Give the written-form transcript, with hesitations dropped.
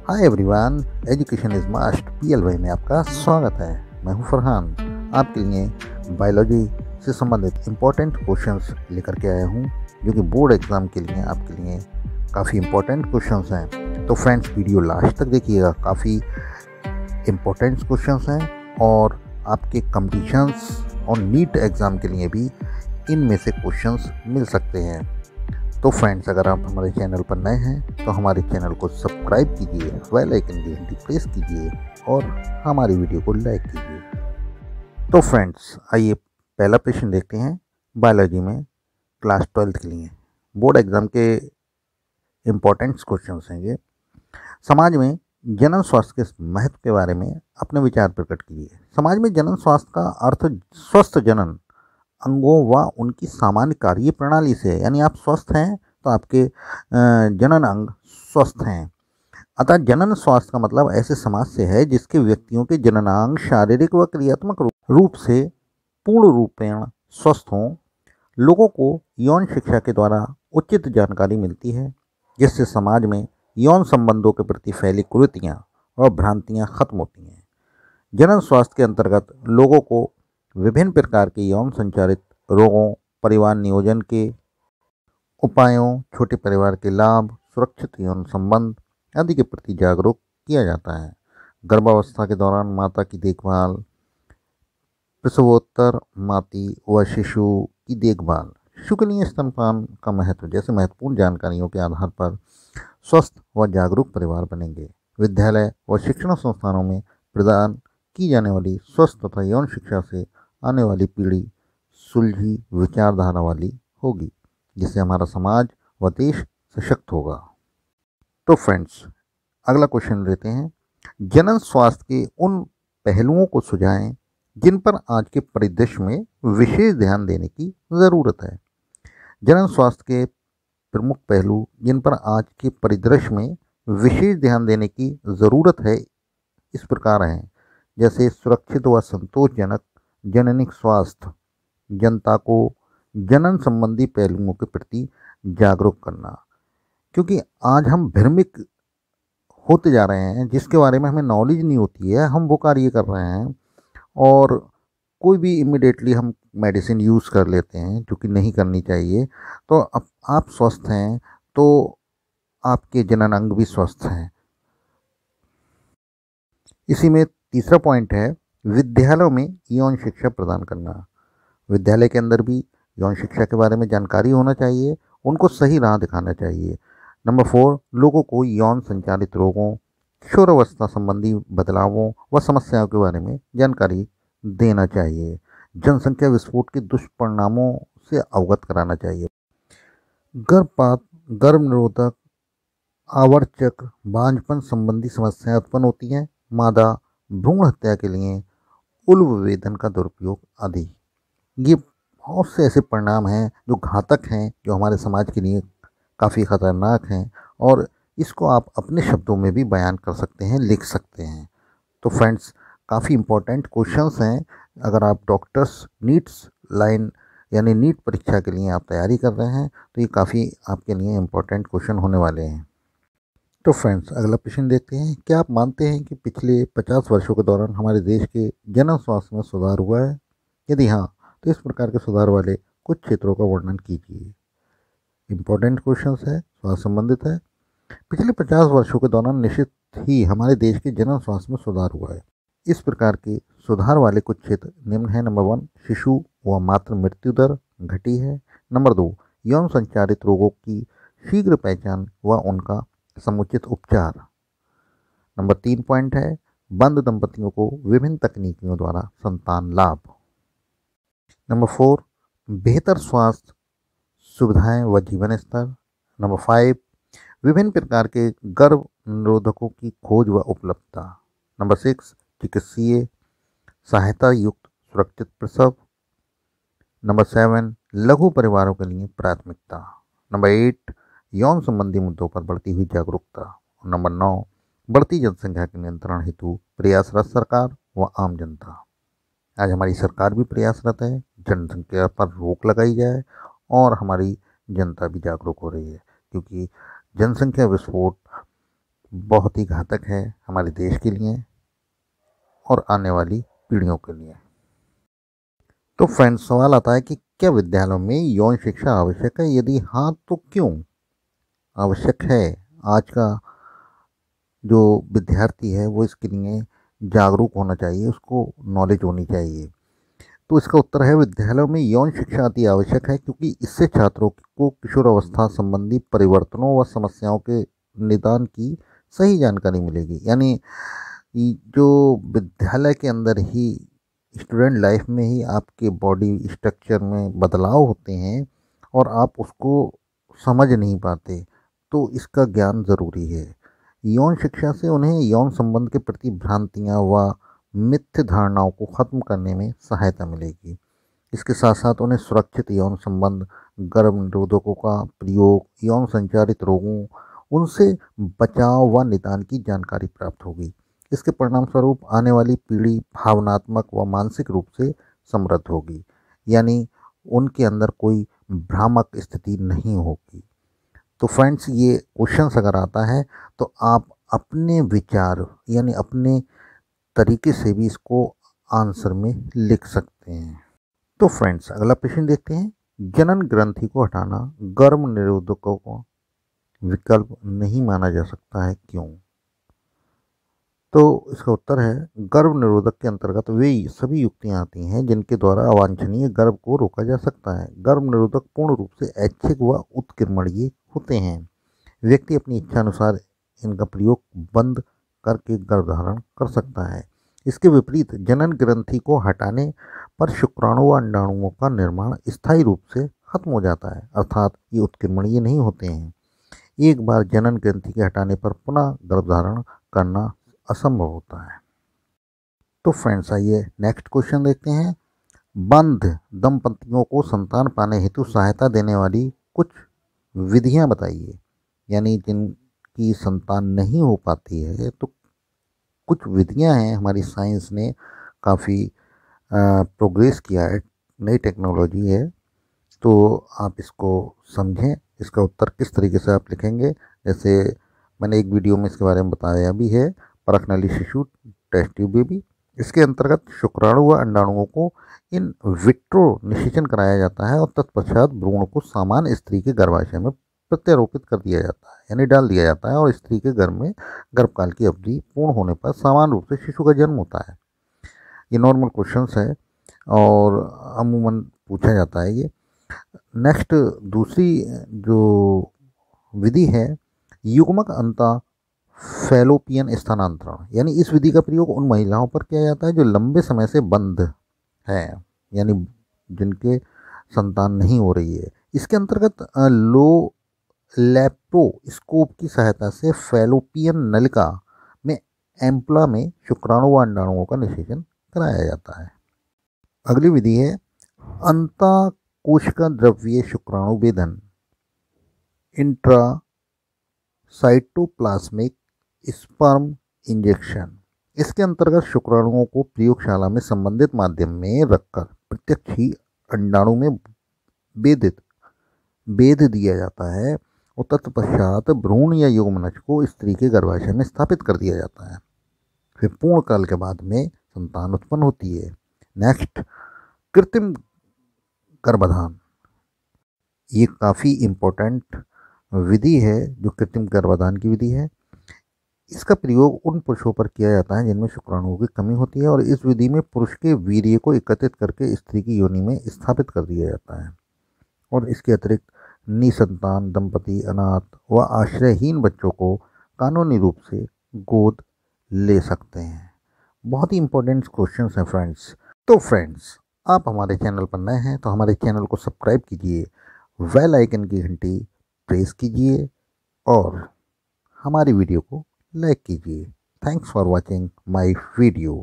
Hi everyone, education is must PLY में आपका स्वागत है। मैं हूं फरहान, आपके लिए बायोलॉजी से संबंधित इम्पोर्टेंट क्वेश्चंस लेकर के आया हूं, जो कि बोर्ड एग्ज़ाम के लिए आपके लिए काफ़ी इम्पोर्टेंट क्वेश्चंस हैं। तो फ्रेंड्स, वीडियो लास्ट तक देखिएगा, काफ़ी इम्पोर्टेंट क्वेश्चंस हैं और आपके कॉम्पिटिशन्स और नीट एग्ज़ाम के लिए भी इनमें से क्वेश्चंस मिल सकते हैं। तो फ्रेंड्स, अगर आप हमारे चैनल पर नए हैं तो हमारे चैनल को सब्सक्राइब कीजिए, बेल आइकन की घंटी प्रेस कीजिए और हमारी वीडियो को लाइक कीजिए। तो फ्रेंड्स, आइए पहला प्रश्न देखते हैं बायोलॉजी में क्लास 12 के लिए बोर्ड एग्ज़ाम के इम्पोर्टेंट क्वेश्चंस हैं ये। समाज में जनन स्वास्थ्य के महत्व के बारे में अपने विचार प्रकट कीजिए। समाज में जनन स्वास्थ्य का अर्थ स्वस्थ जनन अंगों व उनकी सामान्य कार्य प्रणाली से, यानी आप स्वस्थ हैं तो आपके जनन अंग स्वस्थ हैं। अतः जनन स्वास्थ्य का मतलब ऐसे समाज से है जिसके व्यक्तियों के जननांग शारीरिक व क्रियात्मक रूप से पूर्ण रूपेण स्वस्थ हों। लोगों को यौन शिक्षा के द्वारा उचित जानकारी मिलती है, जिससे समाज में यौन संबंधों के प्रति फैली कुरीतियाँ और भ्रांतियाँ खत्म होती हैं। जनन स्वास्थ्य के अंतर्गत लोगों को विभिन्न प्रकार के यौन संचारित रोगों, परिवार नियोजन के उपायों, छोटे परिवार के लाभ, सुरक्षित यौन संबंध आदि के प्रति जागरूक किया जाता है। गर्भावस्था के दौरान माता की देखभाल, प्रसवोत्तर माता व शिशु की देखभाल, शिशु के लिए स्तनपान का महत्व जैसे महत्वपूर्ण जानकारियों के आधार पर स्वस्थ व जागरूक परिवार बनेंगे। विद्यालय व शिक्षण संस्थानों में प्रदान की जाने वाली स्वस्थ तथा यौन शिक्षा से आने वाली पीढ़ी सुलझी विचारधारा वाली होगी, जिससे हमारा समाज व देश सशक्त होगा। तो फ्रेंड्स, अगला क्वेश्चन लेते हैं। जनन स्वास्थ्य के उन पहलुओं को सुझाएं जिन पर आज के परिदृश्य में विशेष ध्यान देने की ज़रूरत है। जनन स्वास्थ्य के प्रमुख पहलू जिन पर आज के परिदृश्य में विशेष ध्यान देने की ज़रूरत है इस प्रकार हैं, जैसे सुरक्षित व संतोषजनक जननिक स्वास्थ्य, जनता को जनन संबंधी पहलुओं के प्रति जागरूक करना, क्योंकि आज हम भ्रमित होते जा रहे हैं, जिसके बारे में हमें नॉलेज नहीं होती है, हम वो कार्य कर रहे हैं और कोई भी इमिडिएटली हम मेडिसिन यूज़ कर लेते हैं, जो कि नहीं करनी चाहिए। तो अब आप स्वस्थ हैं तो आपके जनन अंग भी स्वस्थ हैं। इसी में तीसरा पॉइंट है विद्यालयों में यौन शिक्षा प्रदान करना। विद्यालय के अंदर भी यौन शिक्षा के बारे में जानकारी होना चाहिए, उनको सही राह दिखाना चाहिए। नंबर 4, लोगों को यौन संचालित रोगों, किशोरावस्था संबंधी बदलावों व समस्याओं के बारे में जानकारी देना चाहिए। जनसंख्या विस्फोट के दुष्परिणामों से अवगत कराना चाहिए। गर्भपात, गर्भ निरोधक, आवर्त चक्र, बांझपन संबंधी समस्याएं उत्पन्न होती हैं। मादा भ्रूण हत्या के लिए उल्व विभेदन का दुरुपयोग आदि, ये बहुत से ऐसे परिणाम हैं जो घातक हैं, जो हमारे समाज के लिए काफ़ी ख़तरनाक हैं और इसको आप अपने शब्दों में भी बयान कर सकते हैं, लिख सकते हैं। तो फ्रेंड्स, काफ़ी इम्पोर्टेंट क्वेश्चंस हैं। अगर आप डॉक्टर्स नीट्स लाइन यानी नीट परीक्षा के लिए आप तैयारी कर रहे हैं तो ये काफ़ी आपके लिए इम्पोर्टेंट क्वेश्चन होने वाले हैं। तो फ्रेंड्स, अगला प्रश्न देखते हैं। क्या आप मानते हैं कि पिछले 50 वर्षों के दौरान हमारे देश के जनन स्वास्थ्य में सुधार हुआ है? यदि हाँ, तो इस प्रकार के सुधार वाले कुछ क्षेत्रों का वर्णन कीजिए। इम्पोर्टेंट क्वेश्चंस है, स्वास्थ्य संबंधित है। पिछले 50 वर्षों के दौरान निश्चित ही हमारे देश के जनन स्वास्थ्य में सुधार हुआ है। इस प्रकार के सुधार वाले कुछ क्षेत्र निम्न है। नंबर 1, शिशु व मातृ मृत्यु दर घटी है। नंबर 2, यौन संचारित रोगों की शीघ्र पहचान व उनका समुचित उपचार। नंबर 3 पॉइंट है, बंद दंपतियों को विभिन्न तकनीकों द्वारा संतान लाभ। नंबर 4, बेहतर स्वास्थ्य सुविधाएं व जीवन स्तर। नंबर 5, विभिन्न प्रकार के गर्भ निरोधकों की खोज व उपलब्धता। नंबर 6, चिकित्सीय सहायता युक्त सुरक्षित प्रसव। नंबर 7, लघु परिवारों के लिए प्राथमिकता। नंबर 8, यौन संबंधी मुद्दों पर बढ़ती हुई जागरूकता। और नंबर 9, बढ़ती जनसंख्या के नियंत्रण हेतु प्रयासरत सरकार व आम जनता। आज हमारी सरकार भी प्रयासरत है, जनसंख्या पर रोक लगाई जाए और हमारी जनता भी जागरूक हो रही है, क्योंकि जनसंख्या विस्फोट बहुत ही घातक है हमारे देश के लिए और आने वाली पीढ़ियों के लिए। तो फ्रेंड्स, सवाल आता है कि क्या विद्यालयों में यौन शिक्षा आवश्यक है? यदि हाँ तो क्यों आवश्यक है? आज का जो विद्यार्थी है वो इसके लिए जागरूक होना चाहिए, उसको नॉलेज होनी चाहिए। तो इसका उत्तर है विद्यालयों में यौन शिक्षा अति आवश्यक है, क्योंकि इससे छात्रों को किशोरावस्था संबंधी परिवर्तनों व समस्याओं के निदान की सही जानकारी मिलेगी। यानी जो विद्यालय के अंदर ही स्टूडेंट लाइफ में ही आपके बॉडी स्ट्रक्चर में बदलाव होते हैं और आप उसको समझ नहीं पाते, तो इसका ज्ञान ज़रूरी है। यौन शिक्षा से उन्हें यौन संबंध के प्रति भ्रांतियाँ व मिथ्य धारणाओं को खत्म करने में सहायता मिलेगी। इसके साथ साथ उन्हें सुरक्षित यौन संबंध, गर्भ निरोधकों का प्रयोग, यौन संचारित रोगों, उनसे बचाव व निदान की जानकारी प्राप्त होगी। इसके परिणाम स्वरूप आने वाली पीढ़ी भावनात्मक व मानसिक रूप से समृद्ध होगी, यानी उनके अंदर कोई भ्रामक स्थिति नहीं होगी। तो फ्रेंड्स, ये क्वेश्चंस अगर आता है तो आप अपने विचार यानी अपने तरीके से भी इसको आंसर में लिख सकते हैं। तो फ्रेंड्स, अगला प्रश्न देखते हैं। जनन ग्रंथि को हटाना गर्भ निरोधकों का विकल्प नहीं माना जा सकता है, क्यों? तो इसका उत्तर है गर्भ निरोधक के अंतर्गत वे सभी युक्तियां आती हैं जिनके द्वारा अवांछनीय गर्भ को रोका जा सकता है। गर्भ निरोधक पूर्ण रूप से ऐच्छिक व उत्कीर्णनीय होते हैं। व्यक्ति अपनी इच्छा अनुसार इनका प्रयोग बंद करके गर्भधारण कर सकता है। इसके विपरीत जनन ग्रंथि को हटाने पर शुक्राणु व अंडाणुओं का निर्माण स्थायी रूप से खत्म हो जाता है, अर्थात ये उत्कीर्णनीय नहीं होते हैं। एक बार जनन ग्रंथि के हटाने पर पुनः गर्भधारण करना असंभव होता है। तो फ्रेंड्स, आइए नेक्स्ट क्वेश्चन देखते हैं। बंध दंपतियों को संतान पाने हेतु सहायता देने वाली कुछ विधियां बताइए। यानी जिनकी संतान नहीं हो पाती है, तो कुछ विधियां हैं। हमारी साइंस ने काफ़ी प्रोग्रेस किया है, नई टेक्नोलॉजी है, तो आप इसको समझें। इसका उत्तर किस तरीके से आप लिखेंगे, जैसे मैंने एक वीडियो में इसके बारे में बताया भी है, परखनली शिशु टेस्ट ट्यूब बेबी। इसके अंतर्गत शुक्राणु व अंडाणुओं को इन विट्रो निषेचन कराया जाता है और तत्पश्चात भ्रूण को सामान्य स्त्री के गर्भाशय में प्रत्यारोपित कर दिया जाता है, यानी डाल दिया जाता है, और स्त्री के गर्भ में गर्भकाल की अवधि पूर्ण होने पर समान रूप से शिशु का जन्म होता है। ये नॉर्मल क्वेश्चंस है और अमूमन पूछा जाता है ये। नेक्स्ट, दूसरी जो विधि है युग्मक अंता फैलोपियन स्थानांतरण, यानी इस विधि का प्रयोग उन महिलाओं पर किया जाता है जो लंबे समय से बंद है, यानी जिनके संतान नहीं हो रही है। इसके अंतर्गत लो लैप्रोस्कोप की सहायता से फैलोपियन नलिका में एम्पला में शुक्राणु व अंडाणुओं का निषेचन कराया जाता है। अगली विधि है अंतःकोशिका द्रव्य शुक्राणु भेदन, इंट्रा साइटोप्लाज्मिक स्पर्म इंजेक्शन। इसके अंतर्गत शुक्राणुओं को प्रयोगशाला में संबंधित माध्यम में रखकर प्रत्यक्ष ही अंडाणु में बेध दिया जाता है और तत्पश्चात भ्रूण या युग्मनज को स्त्री के गर्भाशय में स्थापित कर दिया जाता है। फिर पूर्ण काल के बाद में संतान उत्पन्न होती है। नेक्स्ट, कृत्रिम गर्भाधान। ये काफ़ी इम्पोर्टेंट विधि है जो कृत्रिम गर्भाधान की विधि है। इसका प्रयोग उन पुरुषों पर किया जाता है जिनमें शुक्राणुओं की कमी होती है और इस विधि में पुरुष के वीर्य को एकत्रित करके स्त्री की योनि में स्थापित कर दिया जाता है। और इसके अतिरिक्त निसंतान दंपति, अनाथ व आश्रयहीन बच्चों को कानूनी रूप से गोद ले सकते हैं। बहुत ही इंपॉर्टेंट क्वेश्चन हैं फ्रेंड्स। तो फ्रेंड्स, आप हमारे चैनल पर नए हैं तो हमारे चैनल को सब्सक्राइब कीजिए, बेल आइकन की घंटी प्रेस कीजिए और हमारी वीडियो को लाइक कीजिए। Thanks for watching my video.